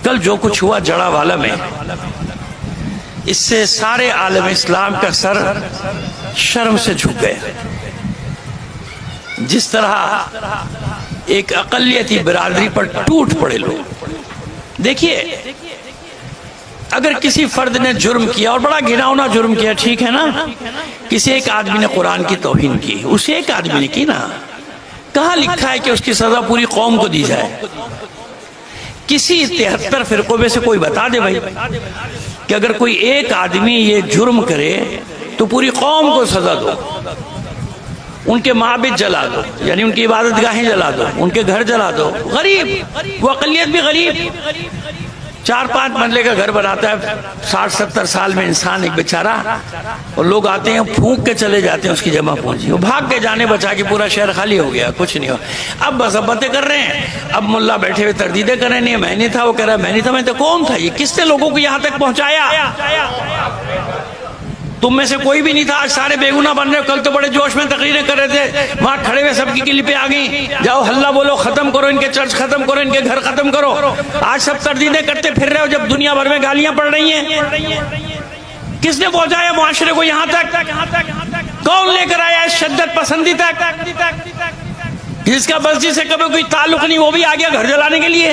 کل جو کچھ ہوا جڑا والا میں، اس سے سارے عالم اسلام کا سر شرم سے جھک گئے. جس طرح ایک اقلیتی برادری پر ٹوٹ پڑے لوگ. دیکھیے اگر کسی فرد نے جرم کیا اور بڑا گھناؤنا جرم کیا، ٹھیک ہے نا، کسی ایک آدمی نے قرآن کی توہین کی، اسے ایک آدمی نے کی نا، کہاں لکھا ہے کہ اس کی سزا پوری قوم کو دی جائے؟ کسی 73 فرقوں میں سے کوئی بتا دے بھائی کہ اگر کوئی ایک آدمی یہ جرم کرے تو پوری قوم کو سزا دو، ان کے معابد جلا دو، یعنی ان کی عبادت گاہیں جلا دو، ان کے گھر جلا دو. غریب، وہ اقلیت بھی غریب، 4-5 منزلے کا گھر بناتا ہے 60-70 سال میں انسان ایک بیچارہ، اور لوگ آتے ہیں پھونک کے چلے جاتے ہیں اس کی جمع پونجی، وہ بھاگ کے جانے بچا کے پورا شہر خالی ہو گیا، کچھ نہیں ہو. اب مذمتیں کر رہے ہیں، اب ملا بیٹھے ہوئے تردیدیں کر رہے ہیں، میں نہیں تھا، وہ کہہ رہا میں نہیں تھا، میں تو کون تھا؟ یہ کس نے لوگوں کو یہاں تک پہنچایا؟ تم میں سے کوئی بھی نہیں تھا، آج سارے بے گناہ بن رہے ہو. کل تو بڑے جوش میں تقریریں کر رہے تھے، وہاں کھڑے ہوئے سب کی کلپیں آ گئیں، جاؤ ہلہ بولو، ختم کرو ان کے چرچ، ختم کرو ان کے گھر، ختم کرو. آج سب تردیدیں کرتے پھر رہے ہو جب دنیا بھر میں گالیاں پڑ رہی ہیں. کس نے پہنچایا معاشرے کو یہاں تک؟ کون لے کر آیا اس شدت پسندی تک؟ جس کا مسجد سے کبھی کوئی تعلق نہیں، وہ بھی آ گیا گھر جلانے کے لیے.